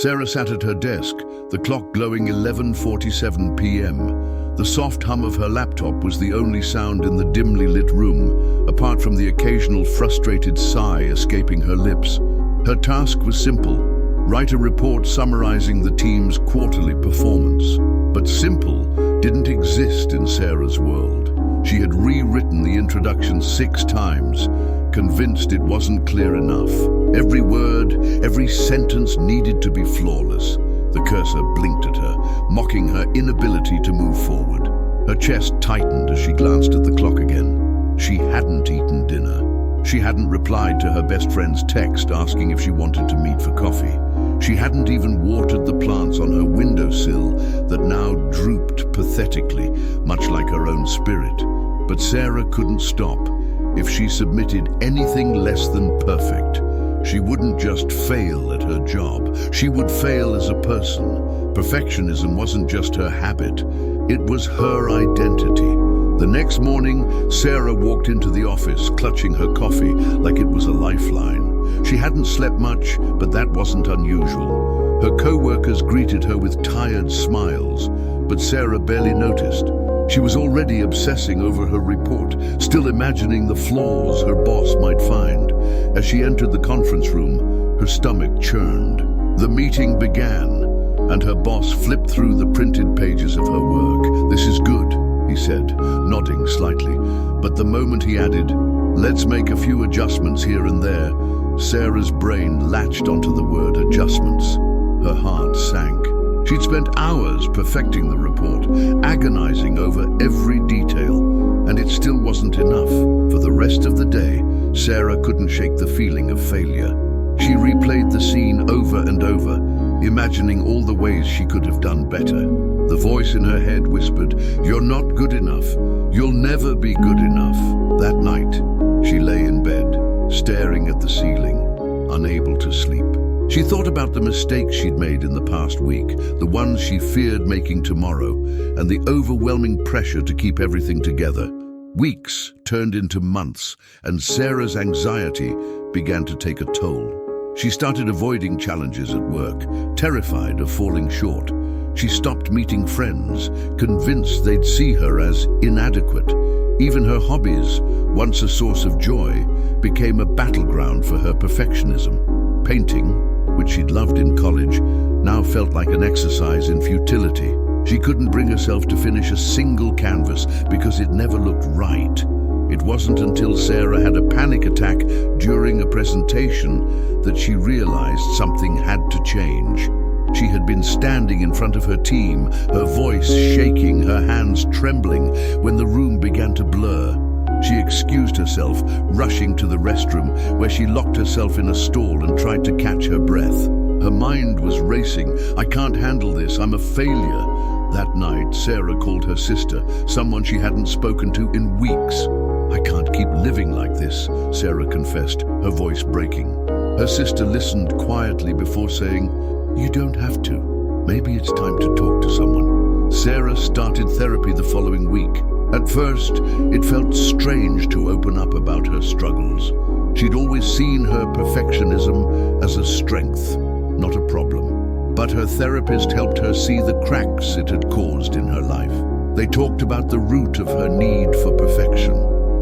Sara sat at her desk, the clock glowing 11:47 p.m. The soft hum of her laptop was the only sound in the dimly lit room, apart from the occasional frustrated sigh escaping her lips. Her task was simple: write a report summarizing the team's quarterly performance. But simple didn't exist in Sara's world. She had rewritten the introduction 6 times, convinced it wasn't clear enough. Every word, every sentence needed to be flawless. The cursor blinked at her, mocking her inability to move forward. Her chest tightened as she glanced at the clock again. She hadn't eaten dinner. She hadn't replied to her best friend's text asking if she wanted to meet for coffee. She hadn't even watered the plants on her windowsill that now drooped pathetically, much like her own spirit. But Sara couldn't stop. If she submitted anything less than perfect, she wouldn't just fail at her job, she would fail as a person. Perfectionism wasn't just her habit, it was her identity. The next morning, Sara walked into the office, clutching her coffee like it was a lifeline. She hadn't slept much, but that wasn't unusual. Her co-workers greeted her with tired smiles, but Sara barely noticed. She was already obsessing over her report, still imagining the flaws her boss might find. As she entered the conference room, her stomach churned. The meeting began, and her boss flipped through the printed pages of her work. "This is good," he said, nodding slightly. But the moment he added, "Let's make a few adjustments here and there," Sara's brain latched onto the word adjustments. Her heart sank. She'd spent hours perfecting the report, agonizing over every detail, and it still wasn't enough. For the rest of the day, Sara couldn't shake the feeling of failure. She replayed the scene over and over, imagining all the ways she could have done better. The voice in her head whispered, "You're not good enough. You'll never be good enough." That night, she lay in bed, staring at the ceiling, unable to sleep. She thought about the mistakes she'd made in the past week, the ones she feared making tomorrow, and the overwhelming pressure to keep everything together. Weeks turned into months, and Sara's anxiety began to take a toll. She started avoiding challenges at work, terrified of falling short. She stopped meeting friends, convinced they'd see her as inadequate. Even her hobbies, once a source of joy, became a battleground for her perfectionism. Painting, which she'd loved in college, now felt like an exercise in futility. She couldn't bring herself to finish a single canvas because it never looked right. It wasn't until Sara had a panic attack during a presentation that she realized something had to change. She had been standing in front of her team, her voice shaking, her hands trembling, when the room began to blur. She excused herself, rushing to the restroom, where she locked herself in a stall and tried to catch her breath. Her mind was racing. "I can't handle this. I'm a failure." That night, Sara called her sister, someone she hadn't spoken to in weeks. "I can't keep living like this," Sara confessed, her voice breaking. Her sister listened quietly before saying, "You don't have to. Maybe it's time to talk to someone." Sara started therapy the following week. At first, it felt strange to open up about her struggles. She'd always seen her perfectionism as a strength, not a problem. But her therapist helped her see the cracks it had caused in her life. They talked about the root of her need for perfection,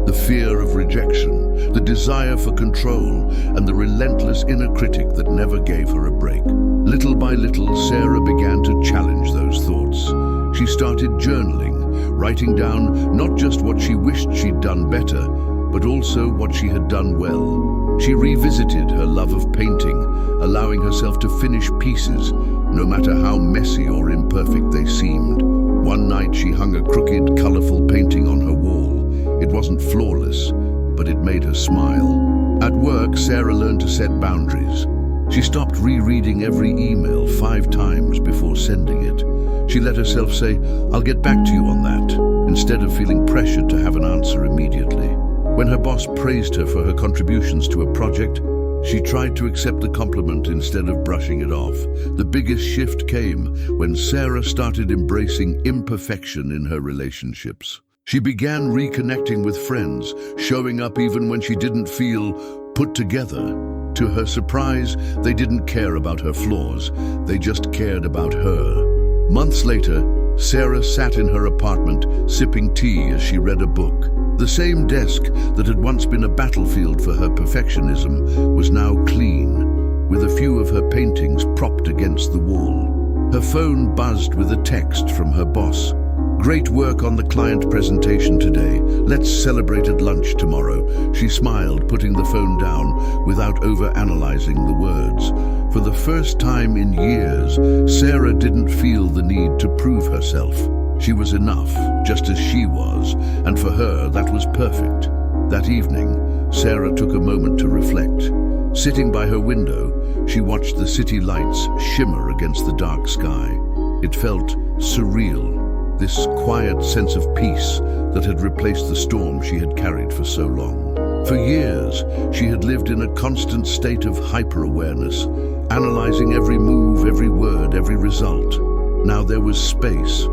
the fear of rejection, the desire for control, and the relentless inner critic that never gave her a break. Little by little, Sara began to challenge those thoughts. She started journaling, writing down not just what she wished she'd done better, but also what she had done well. She revisited her love of painting, allowing herself to finish pieces, no matter how messy or imperfect they seemed. One night she hung a crooked, colorful painting on her wall. It wasn't flawless, but it made her smile. At work, Sara learned to set boundaries. She stopped rereading every email 5 times before sending it. She let herself say, "I'll get back to you on that," instead of feeling pressured to have an answer immediately. When her boss praised her for her contributions to a project, she tried to accept the compliment instead of brushing it off. The biggest shift came when Sara started embracing imperfection in her relationships. She began reconnecting with friends, showing up even when she didn't feel put together. To her surprise, they didn't care about her flaws. They just cared about her. Months later, Sara sat in her apartment, sipping tea as she read a book. The same desk that had once been a battlefield for her perfectionism was now clean, with a few of her paintings propped against the wall. Her phone buzzed with a text from her boss. "Great work on the client presentation today. Let's celebrate at lunch tomorrow." She smiled, putting the phone down without over-analyzing the words. For the first time in years, Sara didn't feel the need to prove herself. She was enough, just as she was, and for her that was perfect. That evening, Sara took a moment to reflect. Sitting by her window, she watched the city lights shimmer against the dark sky. It felt surreal. This quiet sense of peace that had replaced the storm she had carried for so long. For years, she had lived in a constant state of hyper-awareness, analyzing every move, every word, every result. Now there was space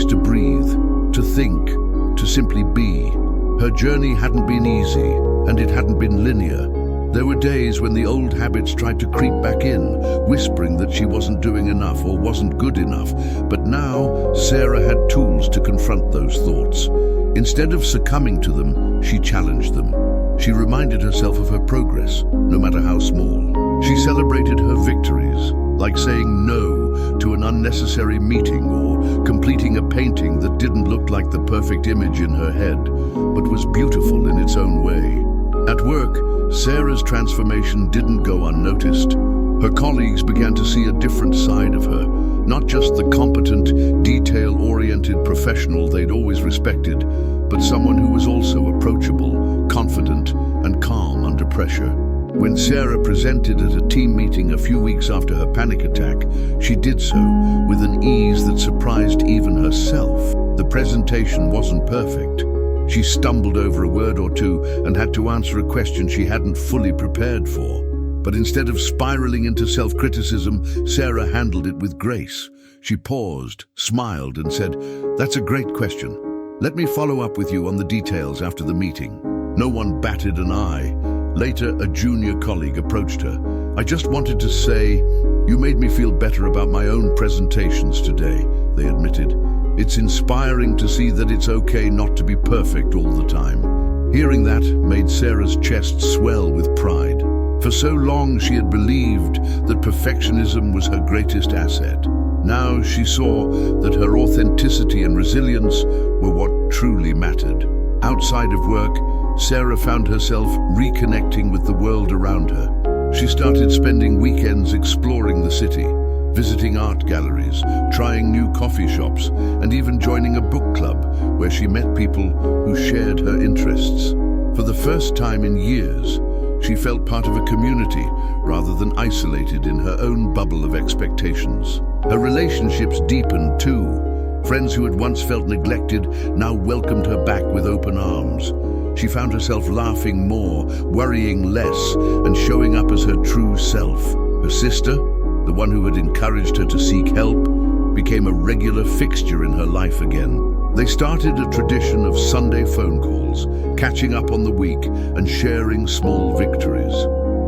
to breathe, to think, to simply be. Her journey hadn't been easy, and it hadn't been linear. There were days when the old habits tried to creep back in, whispering that she wasn't doing enough or wasn't good enough. But now, Sara had tools to confront those thoughts. Instead of succumbing to them, she challenged them. She reminded herself of her progress, no matter how small. She celebrated her victories, like saying no to an unnecessary meeting or completing a painting that didn't look like the perfect image in her head, but was beautiful in its own way. At work, Sara's transformation didn't go unnoticed. Her colleagues began to see a different side of her, not just the competent, detail-oriented professional they'd always respected, but someone who was also approachable, confident, and calm under pressure. When Sara presented at a team meeting a few weeks after her panic attack, she did so with an ease that surprised even herself. The presentation wasn't perfect. She stumbled over a word or two and had to answer a question she hadn't fully prepared for. But instead of spiraling into self-criticism, Sara handled it with grace. She paused, smiled, and said, "That's a great question. Let me follow up with you on the details after the meeting." No one batted an eye. Later, a junior colleague approached her. "I just wanted to say, you made me feel better about my own presentations today," they admitted. "It's inspiring to see that it's okay not to be perfect all the time." Hearing that made Sara's chest swell with pride. For so long she had believed that perfectionism was her greatest asset. Now she saw that her authenticity and resilience were what truly mattered. Outside of work, Sara found herself reconnecting with the world around her. She started spending weekends exploring the city, visiting art galleries, trying new coffee shops, and even joining a book club where she met people who shared her interests. For the first time in years, she felt part of a community rather than isolated in her own bubble of expectations. Her relationships deepened too. Friends who had once felt neglected now welcomed her back with open arms. She found herself laughing more, worrying less, and showing up as her true self. Her sister, the one who had encouraged her to seek help, became a regular fixture in her life again. They started a tradition of Sunday phone calls, catching up on the week and sharing small victories.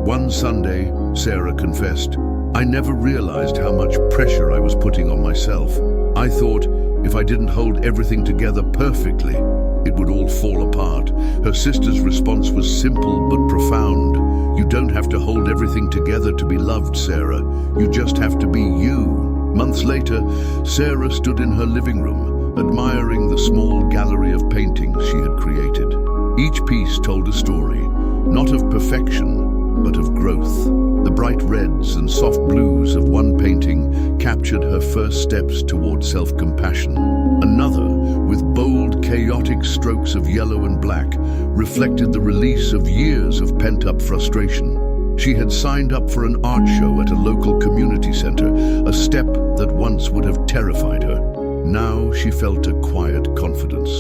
One Sunday, Sara confessed, "I never realized how much pressure I was putting on myself. I thought if I didn't hold everything together perfectly, it would all fall apart." Her sister's response was simple but profound. "You don't have to hold everything together to be loved, Sara. You just have to be you." Months later, Sara stood in her living room, admiring the small gallery of paintings she had created. Each piece told a story, not of perfection, but of growth. The bright reds and soft blues of one painting captured her first steps toward self-compassion. Another, with bold, chaotic strokes of yellow and black, reflected the release of years of pent-up frustration. She had signed up for an art show at a local community center, a step that once would have terrified her. Now she felt a quiet confidence.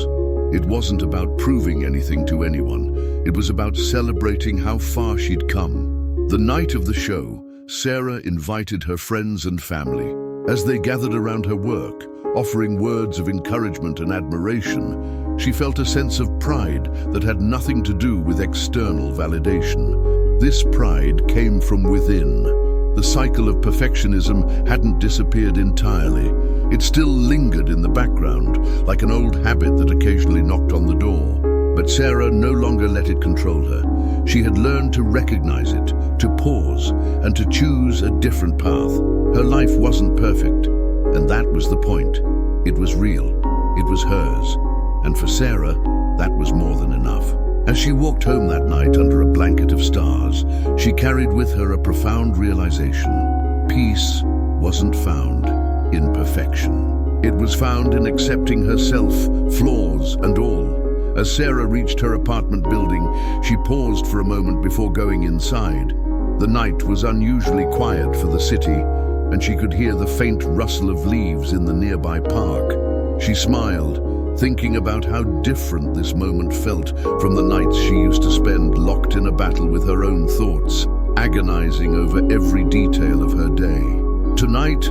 It wasn't about proving anything to anyone. It was about celebrating how far she'd come. The night of the show, Sara invited her friends and family. As they gathered around her work, offering words of encouragement and admiration, she felt a sense of pride that had nothing to do with external validation. This pride came from within. The cycle of perfectionism hadn't disappeared entirely. It still lingered in the background, like an old habit that occasionally knocked on the door. But Sara no longer let it control her. She had learned to recognize it, to pause, and to choose a different path. Her life wasn't perfect, and that was the point. It was real. It was hers. And for Sara, that was more than enough. As she walked home that night under a blanket of stars, she carried with her a profound realization. Peace wasn't found in perfection. It was found in accepting herself, flaws and all. As Sara reached her apartment building, she paused for a moment before going inside. The night was unusually quiet for the city, and she could hear the faint rustle of leaves in the nearby park. She smiled, thinking about how different this moment felt from the nights she used to spend locked in a battle with her own thoughts, agonizing over every detail of her day. Tonight,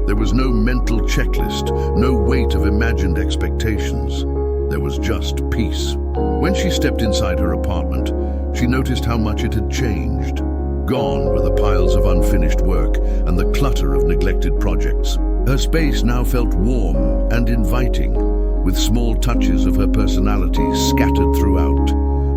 there was no mental checklist, no weight of imagined expectations. There was just peace. When she stepped inside her apartment, she noticed how much it had changed. Gone were the piles of unfinished work and the clutter of neglected projects. Her space now felt warm and inviting, with small touches of her personality scattered throughout.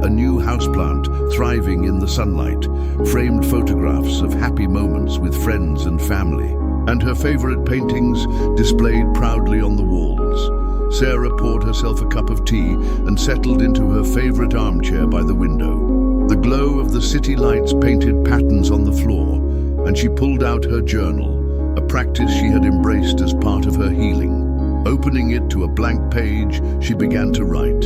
A new houseplant thriving in the sunlight, framed photographs of happy moments with friends and family, and her favorite paintings displayed proudly on the walls. Sara poured herself a cup of tea and settled into her favorite armchair by the window. The glow of the city lights painted patterns on the floor, and she pulled out her journal, a practice she had embraced as part of her healing. Opening it to a blank page, she began to write.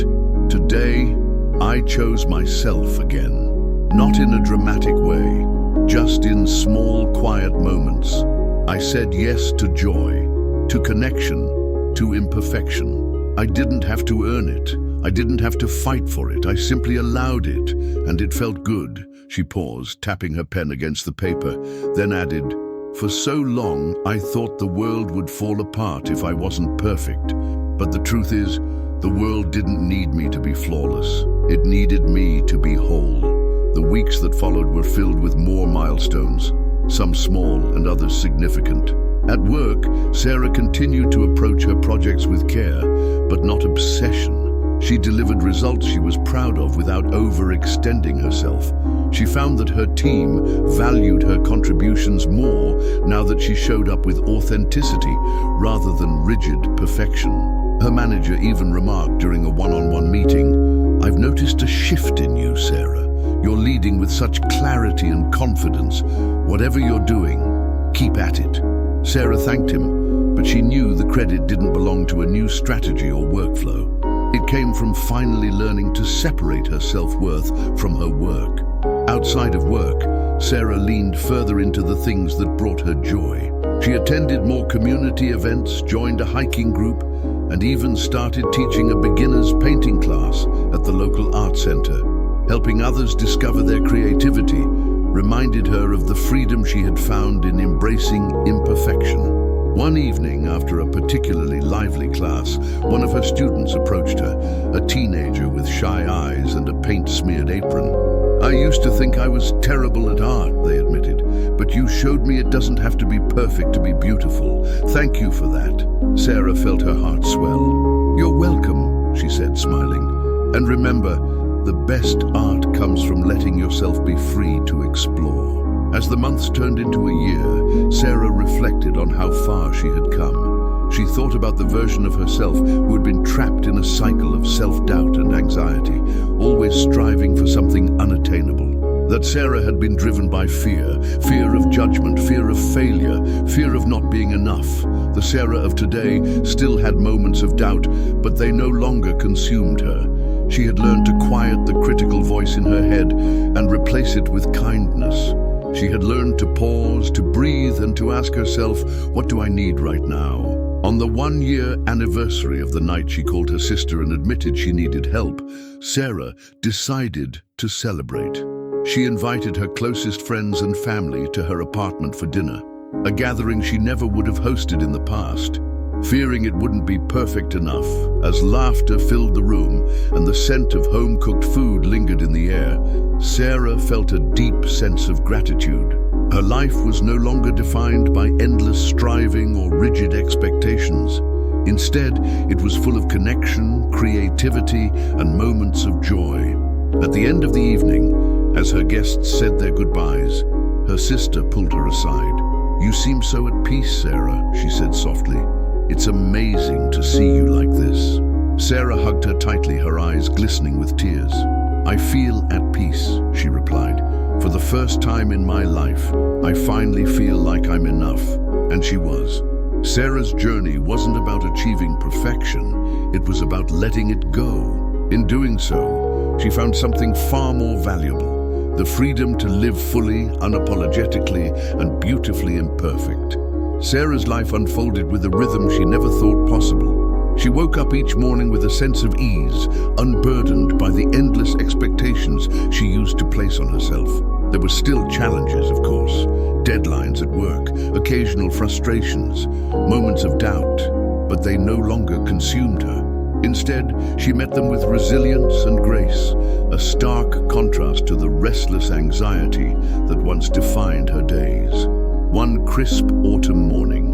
Today, I chose myself again. Not in a dramatic way, just in small, quiet moments. I said yes to joy, to connection, to imperfection. I didn't have to earn it. I didn't have to fight for it. I simply allowed it, and it felt good. She paused, tapping her pen against the paper, then added, for so long, I thought the world would fall apart if I wasn't perfect. But the truth is, the world didn't need me to be flawless. It needed me to be whole. The weeks that followed were filled with more milestones, some small and others significant. At work, Sara continued to approach her projects with care, but not obsession. She delivered results she was proud of without overextending herself. She found that her team valued her contributions more now that she showed up with authenticity rather than rigid perfection. Her manager even remarked during a one-on-one meeting, I've noticed a shift in you, Sara. You're leading with such clarity and confidence. Whatever you're doing, keep at it. Sara thanked him, but she knew the credit didn't belong to a new strategy or workflow. It came from finally learning to separate her self-worth from her work. Outside of work, Sara leaned further into the things that brought her joy. She attended more community events, joined a hiking group, and even started teaching a beginner's painting class at the local art center. Helping others discover their creativity reminded her of the freedom she had found in embracing imperfection. One evening, after a particularly lively class, one of her students approached her, a teenager with shy eyes and a paint-smeared apron. I used to think I was terrible at art, they admitted, but you showed me it doesn't have to be perfect to be beautiful. Thank you for that. Sara felt her heart swell. You're welcome, she said, smiling. And remember, the best art comes from letting yourself be free to explore. As the months turned into a year, Sara reflected on how far she had come. She thought about the version of herself who had been trapped in a cycle of self-doubt and anxiety, always striving for something unattainable. That Sara had been driven by fear, fear of judgment, fear of failure, fear of not being enough. The Sara of today still had moments of doubt, but they no longer consumed her. She had learned to quiet the critical voice in her head and replace it with kindness. She had learned to pause, to breathe, and to ask herself, what do I need right now? On the 1-year anniversary of the night she called her sister and admitted she needed help, Sara decided to celebrate. She invited her closest friends and family to her apartment for dinner, a gathering she never would have hosted in the past. fearing it wouldn't be perfect enough, as laughter filled the room and the scent of home-cooked food lingered in the air. Sara felt a deep sense of gratitude. Her life was no longer defined by endless striving or rigid expectations. Instead, it was full of connection, creativity, and moments of joy. At the end of the evening, as her guests said their goodbyes, her sister pulled her aside. "You seem so at peace, Sara," she said softly. "It's amazing to see you like this." Sara hugged her tightly, her eyes glistening with tears. "I feel at peace," she replied. "For the first time in my life, I finally feel like I'm enough." And she was. Sara's journey wasn't about achieving perfection, it was about letting it go. In doing so, she found something far more valuable: the freedom to live fully, unapologetically, and beautifully imperfect. Sara's life unfolded with a rhythm she never thought possible. She woke up each morning with a sense of ease, unburdened by the endless expectations she used to place on herself. There were still challenges, of course, deadlines at work, occasional frustrations, moments of doubt, but they no longer consumed her. Instead, she met them with resilience and grace, a stark contrast to the restless anxiety that once defined her days. One crisp autumn morning,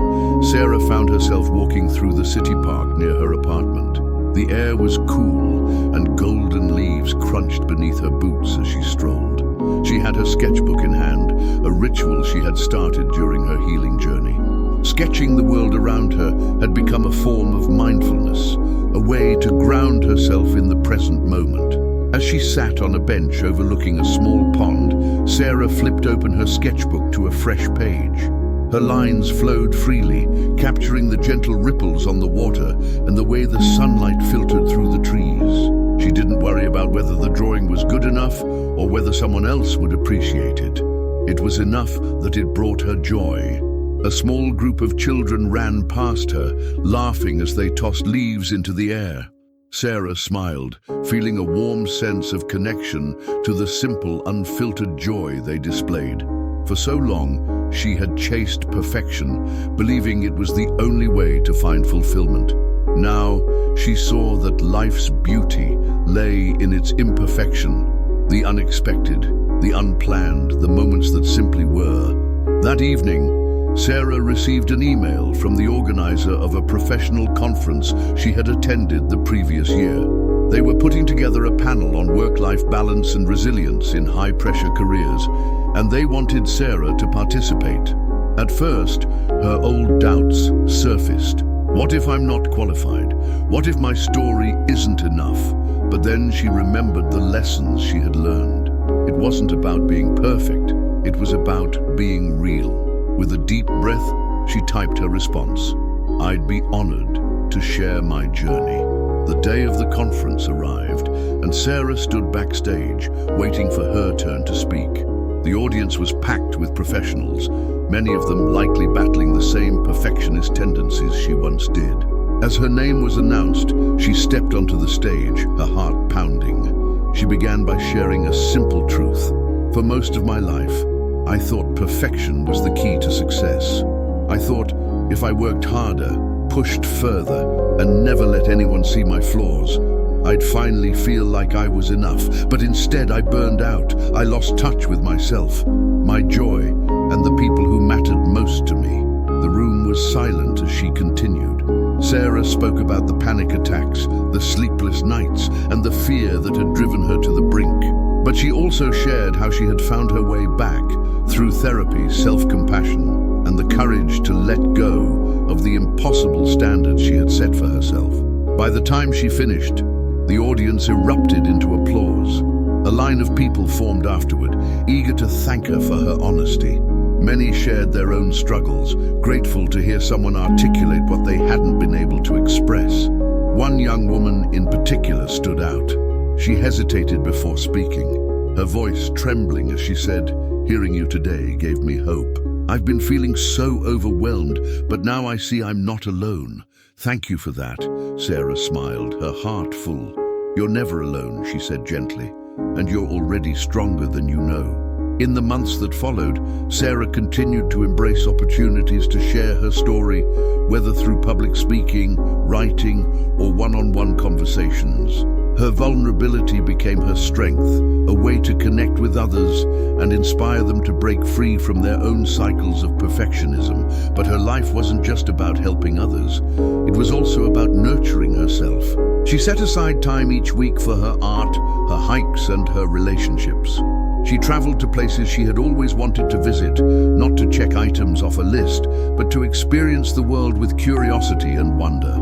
Sara found herself walking through the city park near her apartment. The air was cool, and golden leaves crunched beneath her boots as she strolled. She had her sketchbook in hand, a ritual she had started during her healing journey. Sketching the world around her had become a form of mindfulness, a way to ground herself in the present moment. As she sat on a bench overlooking a small pond, Sara flipped open her sketchbook to a fresh page. Her lines flowed freely, capturing the gentle ripples on the water and the way the sunlight filtered through the trees. She didn't worry about whether the drawing was good enough or whether someone else would appreciate it. It was enough that it brought her joy. A small group of children ran past her, laughing as they tossed leaves into the air. Sara smiled, feeling a warm sense of connection to the simple, unfiltered joy they displayed. For so long, she had chased perfection, believing it was the only way to find fulfillment. Now, she saw that life's beauty lay in its imperfection, the unexpected, the unplanned, the moments that simply were. That evening, Sara received an email from the organizer of a professional conference she had attended the previous year. They were putting together a panel on work-life balance and resilience in high-pressure careers, and they wanted Sara to participate. At first, her old doubts surfaced. What if I'm not qualified? What if my story isn't enough? But then she remembered the lessons she had learned. It wasn't about being perfect, it was about being real. With a deep breath, she typed her response. "I'd be honored to share my journey." The day of the conference arrived, and Sara stood backstage, waiting for her turn to speak. The audience was packed with professionals, many of them likely battling the same perfectionist tendencies she once did. As her name was announced, she stepped onto the stage, her heart pounding. She began by sharing a simple truth. "For most of my life, I thought perfection was the key to success. I thought if I worked harder, pushed further, and never let anyone see my flaws, I'd finally feel like I was enough. But instead I burned out. I lost touch with myself, my joy, and the people who mattered most to me." The room was silent as she continued. Sara spoke about the panic attacks, the sleepless nights, and the fear that had driven her to the brink. But she also shared how she had found her way back through therapy, self-compassion, and the courage to let go of the impossible standards she had set for herself. By the time she finished, the audience erupted into applause. A line of people formed afterward, eager to thank her for her honesty. Many shared their own struggles, grateful to hear someone articulate what they hadn't been able to express. One young woman in particular stood out. She hesitated before speaking, her voice trembling as she said, "Hearing you today gave me hope. I've been feeling so overwhelmed, but now I see I'm not alone. Thank you for that." Sara smiled, her heart full. "You're never alone," she said gently, "and you're already stronger than you know." In the months that followed, Sara continued to embrace opportunities to share her story, whether through public speaking, writing, or one-on-one conversations. Her vulnerability became her strength, a way to connect with others and inspire them to break free from their own cycles of perfectionism. But her life wasn't just about helping others. It was also about nurturing herself. She set aside time each week for her art, her hikes, and her relationships. She traveled to places she had always wanted to visit, not to check items off a list, but to experience the world with curiosity and wonder.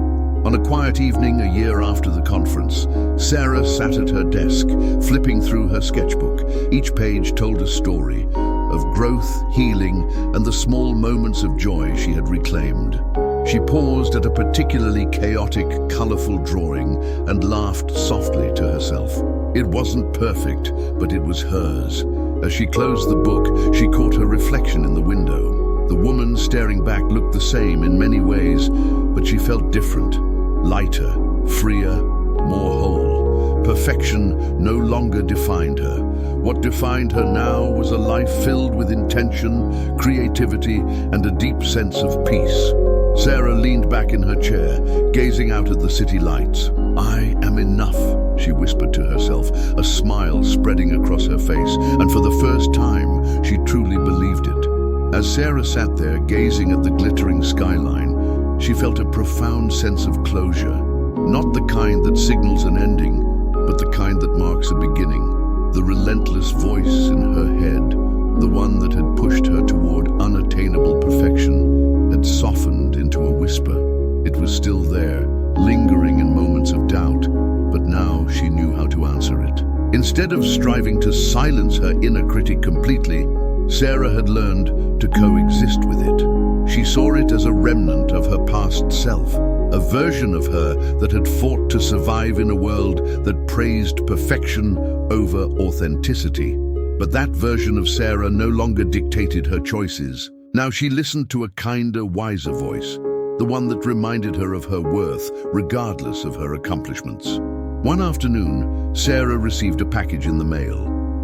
On a quiet evening a year after the conference, Sara sat at her desk, flipping through her sketchbook. Each page told a story of growth, healing, and the small moments of joy she had reclaimed. She paused at a particularly chaotic, colorful drawing and laughed softly to herself. It wasn't perfect, but it was hers. As she closed the book, she caught her reflection in the window. The woman staring back looked the same in many ways, but she felt different. Lighter, freer, more whole. Perfection no longer defined her. What defined her now was a life filled with intention, creativity, and a deep sense of peace. Sara leaned back in her chair, gazing out at the city lights. "I am enough," she whispered to herself, a smile spreading across her face, and for the first time, she truly believed it. As Sara sat there, gazing at the glittering skyline, she felt a profound sense of closure. Not the kind that signals an ending, but the kind that marks a beginning. The relentless voice in her head, the one that had pushed her toward unattainable perfection, had softened into a whisper. It was still there, lingering in moments of doubt, but now she knew how to answer it. Instead of striving to silence her inner critic completely, Sara had learned to coexist with it. She saw it as a remnant of her past self, a version of her that had fought to survive in a world that praised perfection over authenticity. But that version of Sara no longer dictated her choices. Now she listened to a kinder, wiser voice, the one that reminded her of her worth, regardless of her accomplishments. One afternoon, Sara received a package in the mail.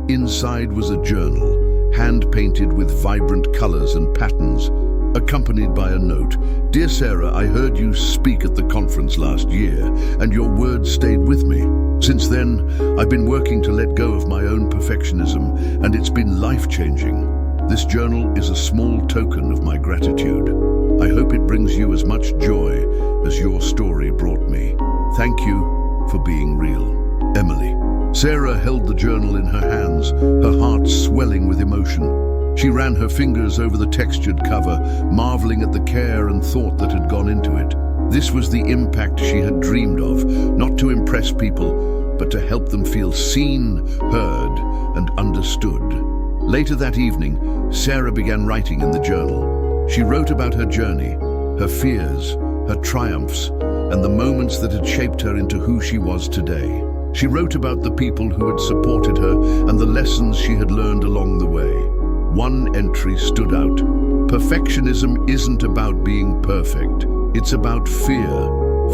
Inside was a journal, hand-painted with vibrant colors and patterns, accompanied by a note. "Dear Sara, I heard you speak at the conference last year, and your words stayed with me. Since then, I've been working to let go of my own perfectionism, and it's been life-changing. This journal is a small token of my gratitude. I hope it brings you as much joy as your story brought me. Thank you for being real. Emily." Sara held the journal in her hands, her heart swelling with emotion. She ran her fingers over the textured cover, marveling at the care and thought that had gone into it. This was the impact she had dreamed of, not to impress people, but to help them feel seen, heard, and understood. Later that evening, Sara began writing in the journal. She wrote about her journey, her fears, her triumphs, and the moments that had shaped her into who she was today. She wrote about the people who had supported her and the lessons she had learned along the way. One entry stood out. "Perfectionism isn't about being perfect. It's about fear.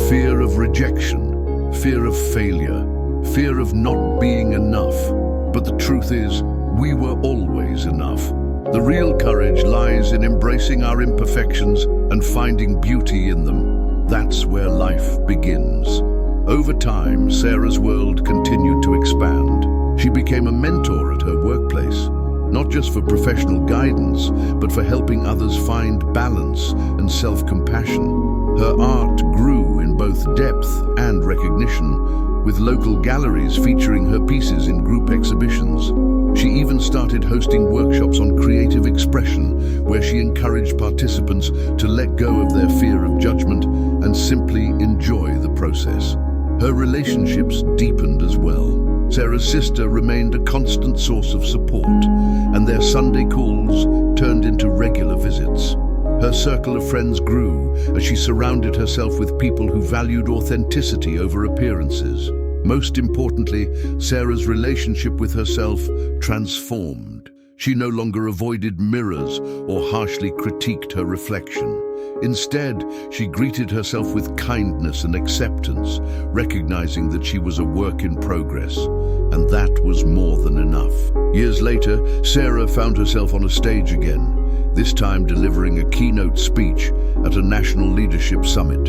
Fear of rejection, fear of failure, fear of not being enough. But the truth is, we were always enough. The real courage lies in embracing our imperfections and finding beauty in them. That's where life begins." Over time, Sara's world continued to expand. She became a mentor at her workplace, not just for professional guidance, but for helping others find balance and self-compassion. Her art grew in both depth and recognition, with local galleries featuring her pieces in group exhibitions. She even started hosting workshops on creative expression, where she encouraged participants to let go of their fear of judgment and simply enjoy the process. Her relationships deepened as well. Sara's sister remained a constant source of support, and their Sunday calls turned into regular visits. Her circle of friends grew as she surrounded herself with people who valued authenticity over appearances. Most importantly, Sara's relationship with herself transformed. She no longer avoided mirrors or harshly critiqued her reflection. Instead, she greeted herself with kindness and acceptance, recognizing that she was a work in progress, and that was more than enough. Years later, Sara found herself on a stage again, this time delivering a keynote speech at a national leadership summit.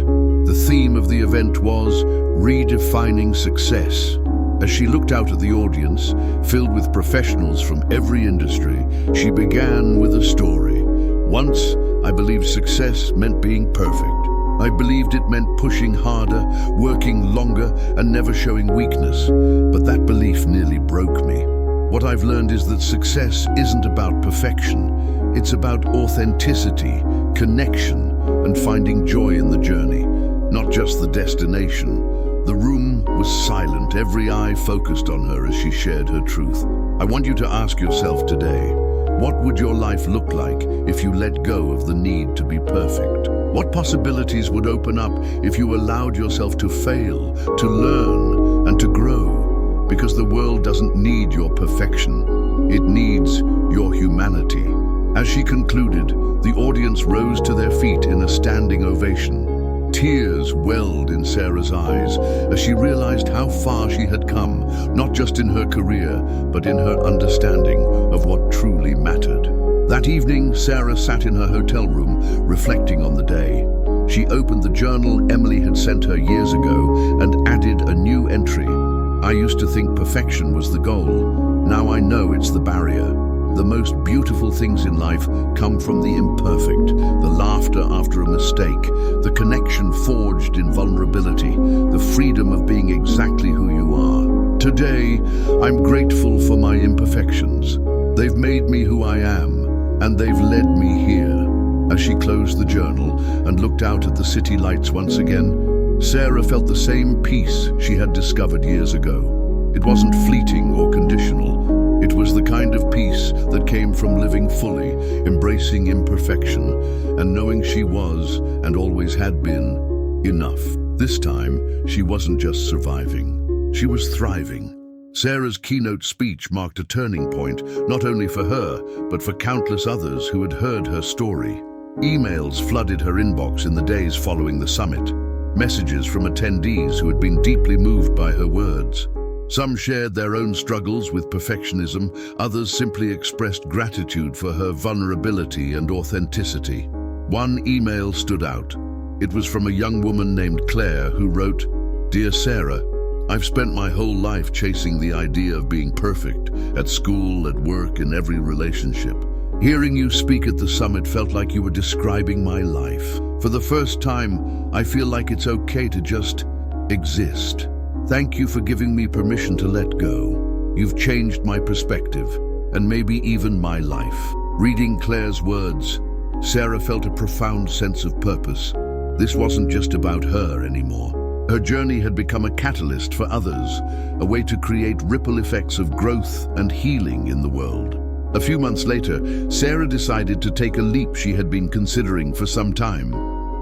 The theme of the event was redefining success. As she looked out at the audience, filled with professionals from every industry, she began with a story. Once, I believed success meant being perfect. I believed it meant pushing harder, working longer, and never showing weakness. But that belief nearly broke me. What I've learned is that success isn't about perfection. It's about authenticity, connection, and finding joy in the journey, not just the destination. The room was silent, every eye focused on her as she shared her truth. I want you to ask yourself today, what would your life look like if you let go of the need to be perfect? What possibilities would open up if you allowed yourself to fail, to learn, and to grow? Because the world doesn't need your perfection. It needs your humanity. As she concluded, the audience rose to their feet in a standing ovation. Tears welled in Sara's eyes as she realized how far she had come, not just in her career, but in her understanding of what truly mattered. That evening, Sara sat in her hotel room, reflecting on the day. She opened the journal Emily had sent her years ago and added a new entry. I used to think perfection was the goal. Now I know it's the barrier. The most beautiful things in life come from the imperfect, the laughter after a mistake, the connection forged in vulnerability, the freedom of being exactly who you are. Today, I'm grateful for my imperfections. They've made me who I am, and they've led me here. As she closed the journal and looked out at the city lights once again, Sara felt the same peace she had discovered years ago. It wasn't fleeting or conditional. It was the kind of peace that came from living fully, embracing imperfection, and knowing she was, and always had been, enough. This time, she wasn't just surviving. She was thriving. Sara's keynote speech marked a turning point, not only for her, but for countless others who had heard her story. Emails flooded her inbox in the days following the summit. Messages from attendees who had been deeply moved by her words. Some shared their own struggles with perfectionism, others simply expressed gratitude for her vulnerability and authenticity. One email stood out. It was from a young woman named Claire who wrote, "Dear Sara, I've spent my whole life chasing the idea of being perfect, at school, at work, in every relationship. Hearing you speak at the summit felt like you were describing my life. For the first time, I feel like it's okay to just exist. Thank you for giving me permission to let go. You've changed my perspective, and maybe even my life." Reading Claire's words, Sara felt a profound sense of purpose. This wasn't just about her anymore. Her journey had become a catalyst for others, a way to create ripple effects of growth and healing in the world. A few months later, Sara decided to take a leap she had been considering for some time.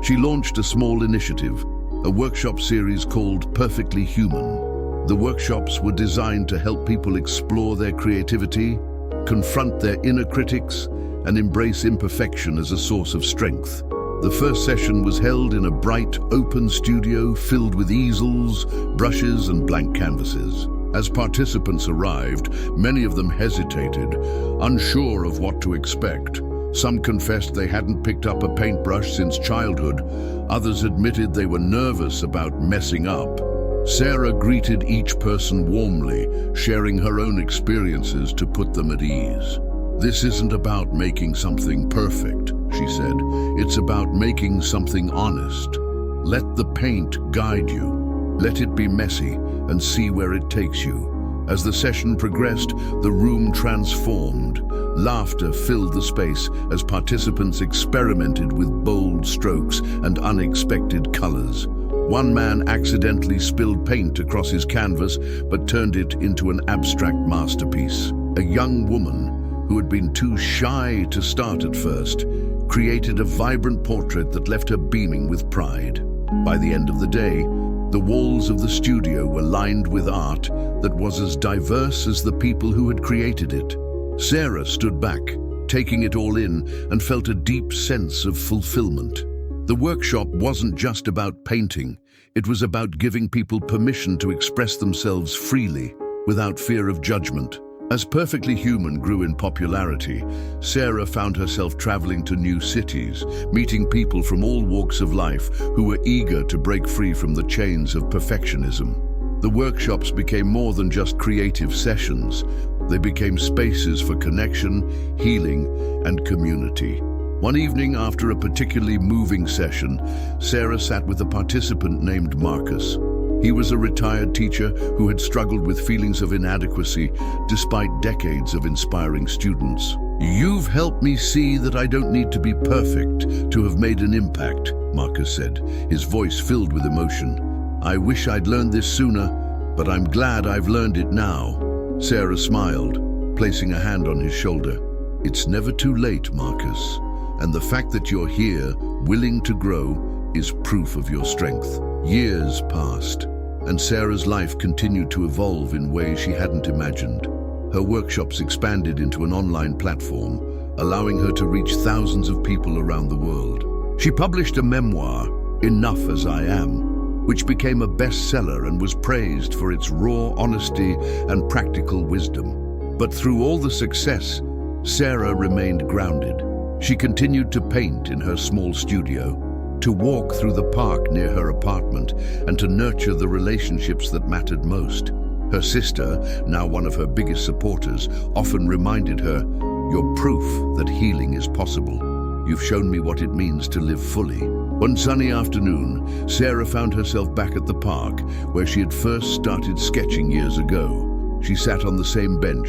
She launched a small initiative, a workshop series called Perfectly Human. The workshops were designed to help people explore their creativity, confront their inner critics, and embrace imperfection as a source of strength. The first session was held in a bright, open studio filled with easels, brushes, and blank canvases. As participants arrived, many of them hesitated, unsure of what to expect. Some confessed they hadn't picked up a paintbrush since childhood. Others admitted they were nervous about messing up. Sara greeted each person warmly, sharing her own experiences to put them at ease. "This isn't about making something perfect," she said. "It's about making something honest. Let the paint guide you. Let it be messy and see where it takes you." As the session progressed, the room transformed. Laughter filled the space as participants experimented with bold strokes and unexpected colors. One man accidentally spilled paint across his canvas but turned it into an abstract masterpiece. A young woman, who had been too shy to start at first, created a vibrant portrait that left her beaming with pride. By the end of the day, the walls of the studio were lined with art that was as diverse as the people who had created it. Sara stood back, taking it all in, and felt a deep sense of fulfillment. The workshop wasn't just about painting. It was about giving people permission to express themselves freely, without fear of judgment. As Perfectly Human grew in popularity, Sara found herself traveling to new cities, meeting people from all walks of life who were eager to break free from the chains of perfectionism. The workshops became more than just creative sessions. They became spaces for connection, healing, and community. One evening, after a particularly moving session, Sara sat with a participant named Marcus. He was a retired teacher who had struggled with feelings of inadequacy despite decades of inspiring students. "You've helped me see that I don't need to be perfect to have made an impact," Marcus said, his voice filled with emotion. "I wish I'd learned this sooner, but I'm glad I've learned it now." Sara smiled, placing a hand on his shoulder. "It's never too late, Marcus, and the fact that you're here, willing to grow, is proof of your strength." Years passed, and Sara's life continued to evolve in ways she hadn't imagined. Her workshops expanded into an online platform, allowing her to reach thousands of people around the world. She published a memoir, Enough as I Am, which became a bestseller and was praised for its raw honesty and practical wisdom. But through all the success, Sara remained grounded. She continued to paint in her small studio, to walk through the park near her apartment, and to nurture the relationships that mattered most. Her sister, now one of her biggest supporters, often reminded her, "You're proof that healing is possible. You've shown me what it means to live fully." One sunny afternoon, Sara found herself back at the park, where she had first started sketching years ago. She sat on the same bench,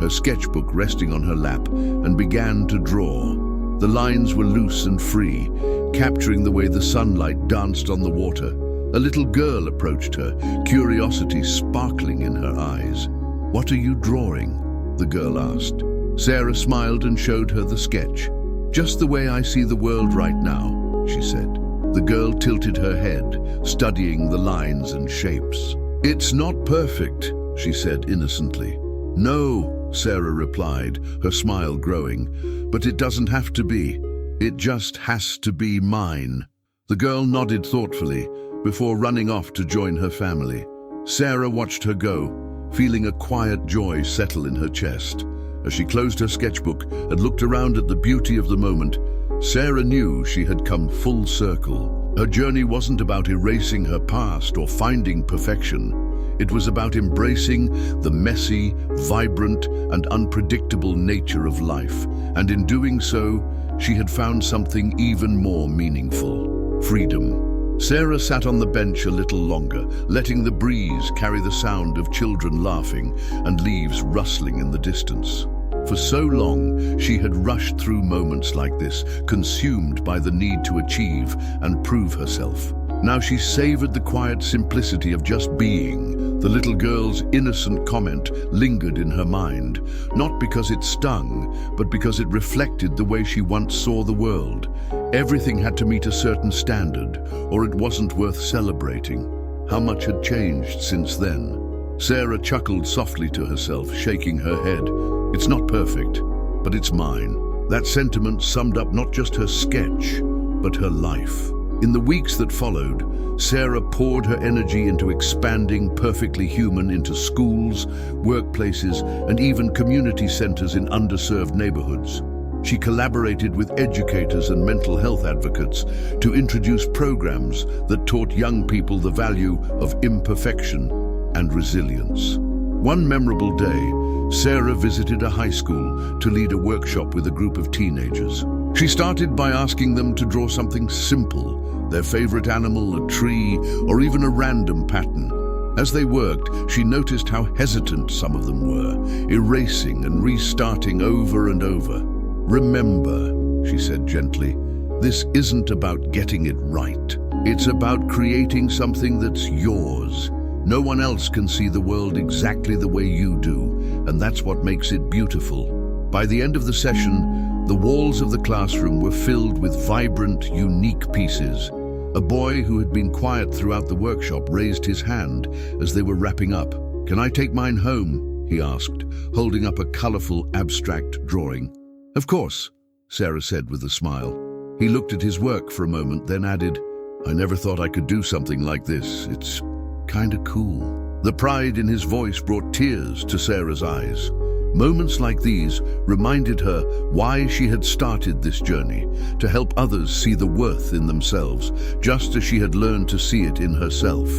her sketchbook resting on her lap, and began to draw. The lines were loose and free, capturing the way the sunlight danced on the water. A little girl approached her, curiosity sparkling in her eyes. "What are you drawing?" the girl asked. Sara smiled and showed her the sketch. "Just the way I see the world right now," she said. The girl tilted her head, studying the lines and shapes. "It's not perfect," she said innocently. "No," Sara replied, her smile growing, "but it doesn't have to be. It just has to be mine." The girl nodded thoughtfully before running off to join her family. Sara watched her go, feeling a quiet joy settle in her chest. As she closed her sketchbook and looked around at the beauty of the moment, Sara knew she had come full circle. Her journey wasn't about erasing her past or finding perfection. It was about embracing the messy, vibrant, and unpredictable nature of life. And in doing so, she had found something even more meaningful: freedom. Sara sat on the bench a little longer, letting the breeze carry the sound of children laughing and leaves rustling in the distance. For so long, she had rushed through moments like this, consumed by the need to achieve and prove herself. Now she savored the quiet simplicity of just being. The little girl's innocent comment lingered in her mind, not because it stung, but because it reflected the way she once saw the world. Everything had to meet a certain standard, or it wasn't worth celebrating. How much had changed since then? Sara chuckled softly to herself, shaking her head. "It's not perfect, but it's mine." That sentiment summed up not just her sketch, but her life. In the weeks that followed, Sara poured her energy into expanding Perfectly Human into schools, workplaces, and even community centers in underserved neighborhoods. She collaborated with educators and mental health advocates to introduce programs that taught young people the value of imperfection and resilience. One memorable day, Sara visited a high school to lead a workshop with a group of teenagers. She started by asking them to draw something simple, their favorite animal, a tree, or even a random pattern. As they worked, she noticed how hesitant some of them were, erasing and restarting over and over. "Remember," she said gently, "this isn't about getting it right. It's about creating something that's yours. No one else can see the world exactly the way you do, and that's what makes it beautiful." By the end of the session, the walls of the classroom were filled with vibrant, unique pieces. A boy who had been quiet throughout the workshop raised his hand as they were wrapping up. "Can I take mine home?" he asked, holding up a colorful, abstract drawing. Of course, Sara said with a smile. He looked at his work for a moment, then added, I never thought I could do something like this. It's kinda cool. The pride in his voice brought tears to Sara's eyes. Moments like these reminded her why she had started this journey, to help others see the worth in themselves, just as she had learned to see it in herself.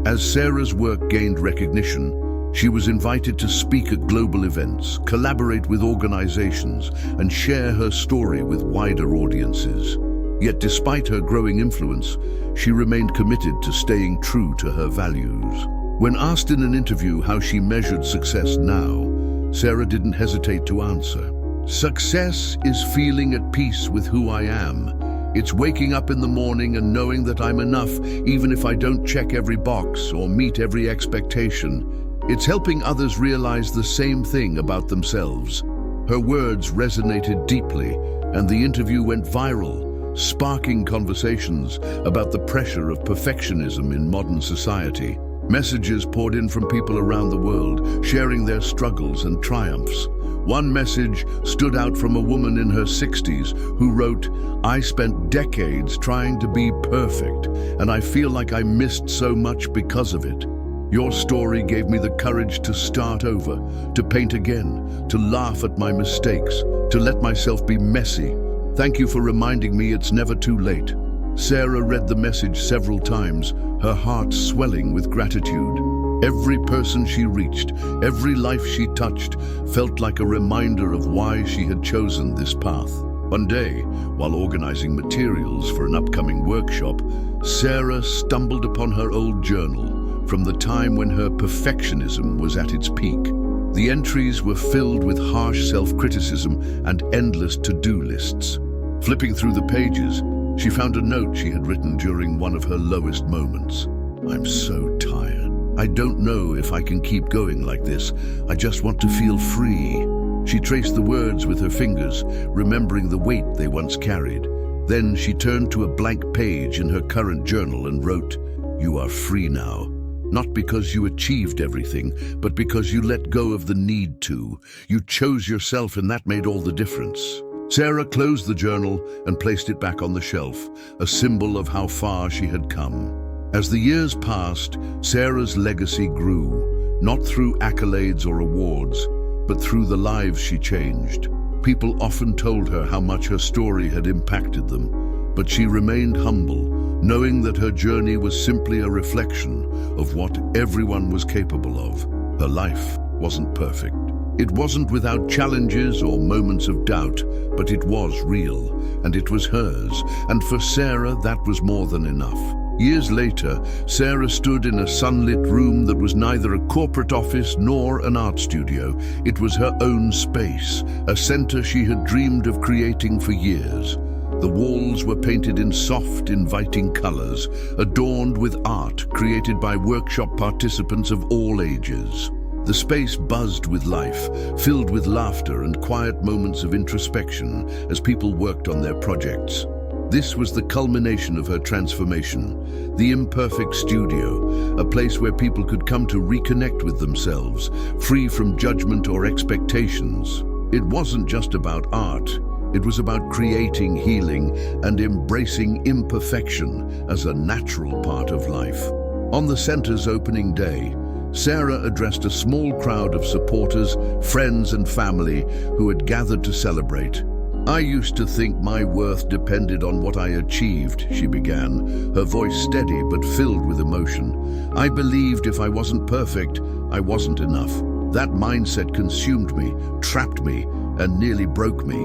As Sara's work gained recognition, she was invited to speak at global events, collaborate with organizations, and share her story with wider audiences. Yet despite her growing influence, she remained committed to staying true to her values. When asked in an interview how she measured success now, Sara didn't hesitate to answer. Success is feeling at peace with who I am. It's waking up in the morning and knowing that I'm enough, even if I don't check every box or meet every expectation. It's helping others realize the same thing about themselves. Her words resonated deeply, and the interview went viral, sparking conversations about the pressure of perfectionism in modern society. Messages poured in from people around the world, sharing their struggles and triumphs. One message stood out from a woman in her 60s who wrote, I spent decades trying to be perfect, and I feel like I missed so much because of it. Your story gave me the courage to start over, to paint again, to laugh at my mistakes, to let myself be messy. Thank you for reminding me it's never too late. Sara read the message several times, her heart swelling with gratitude. Every person she reached, every life she touched, felt like a reminder of why she had chosen this path. One day, while organizing materials for an upcoming workshop, Sara stumbled upon her old journal from the time when her perfectionism was at its peak. The entries were filled with harsh self-criticism and endless to-do lists. Flipping through the pages, she found a note she had written during one of her lowest moments. I'm so tired. I don't know if I can keep going like this. I just want to feel free. She traced the words with her fingers, remembering the weight they once carried. Then she turned to a blank page in her current journal and wrote, You are free now. Not because you achieved everything, but because you let go of the need to. You chose yourself, and that made all the difference. Sara closed the journal and placed it back on the shelf, a symbol of how far she had come. As the years passed, Sara's legacy grew, not through accolades or awards, but through the lives she changed. People often told her how much her story had impacted them, but she remained humble, knowing that her journey was simply a reflection of what everyone was capable of. Her life wasn't perfect. It wasn't without challenges or moments of doubt, but it was real, and it was hers, and for Sara that was more than enough. Years later, Sara stood in a sunlit room that was neither a corporate office nor an art studio. It was her own space, a center she had dreamed of creating for years. The walls were painted in soft, inviting colors, adorned with art created by workshop participants of all ages. The space buzzed with life, filled with laughter and quiet moments of introspection as people worked on their projects. This was the culmination of her transformation, the imperfect studio, a place where people could come to reconnect with themselves, free from judgment or expectations. It wasn't just about art, it was about creating healing and embracing imperfection as a natural part of life. On the center's opening day, Sara addressed a small crowd of supporters, friends and family who had gathered to celebrate. I used to think my worth depended on what I achieved, she began, her voice steady but filled with emotion. I believed if I wasn't perfect, I wasn't enough. That mindset consumed me, trapped me, and nearly broke me.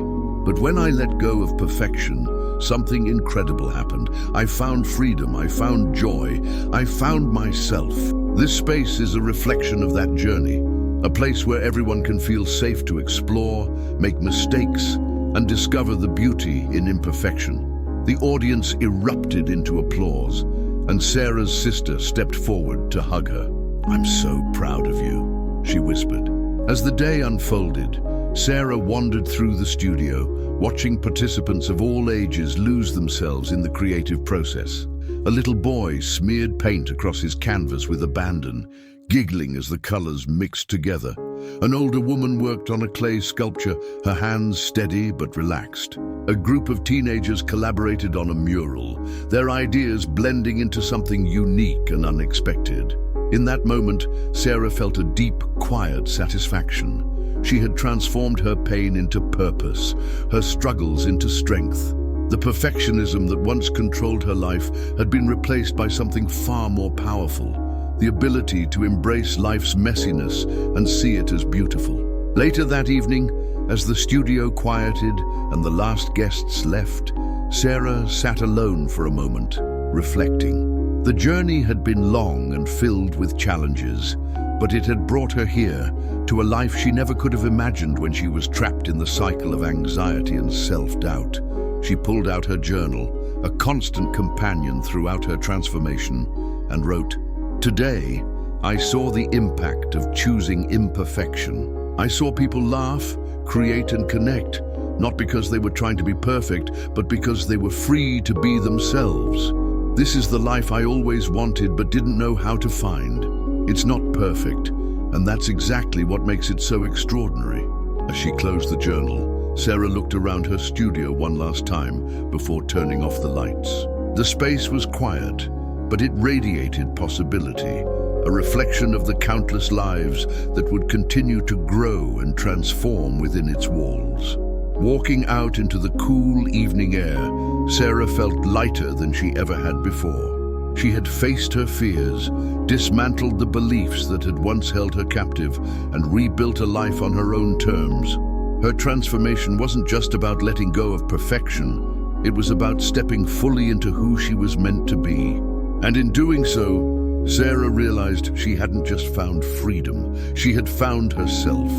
But when I let go of perfection, something incredible happened. I found freedom, I found joy, I found myself. This space is a reflection of that journey, a place where everyone can feel safe to explore, make mistakes, and discover the beauty in imperfection. The audience erupted into applause, and Sara's sister stepped forward to hug her. I'm so proud of you, she whispered. As the day unfolded, Sara wandered through the studio, watching participants of all ages lose themselves in the creative process. A little boy smeared paint across his canvas with abandon, giggling as the colors mixed together. An older woman worked on a clay sculpture, her hands steady but relaxed. A group of teenagers collaborated on a mural, their ideas blending into something unique and unexpected. In that moment, Sara felt a deep, quiet satisfaction. She had transformed her pain into purpose, her struggles into strength. The perfectionism that once controlled her life had been replaced by something far more powerful, the ability to embrace life's messiness and see it as beautiful. Later that evening, as the studio quieted and the last guests left, Sara sat alone for a moment, reflecting. The journey had been long and filled with challenges, but it had brought her here to a life she never could have imagined when she was trapped in the cycle of anxiety and self-doubt. She pulled out her journal, a constant companion throughout her transformation, and wrote, "Today, I saw the impact of choosing imperfection. I saw people laugh, create and connect, not because they were trying to be perfect, but because they were free to be themselves. This is the life I always wanted but didn't know how to find. It's not perfect, and that's exactly what makes it so extraordinary." As she closed the journal, Sara looked around her studio one last time before turning off the lights. The space was quiet, but it radiated possibility, a reflection of the countless lives that would continue to grow and transform within its walls. Walking out into the cool evening air, Sara felt lighter than she ever had before. She had faced her fears, dismantled the beliefs that had once held her captive, and rebuilt a life on her own terms. Her transformation wasn't just about letting go of perfection, it was about stepping fully into who she was meant to be. And in doing so, Sara realized she hadn't just found freedom, she had found herself.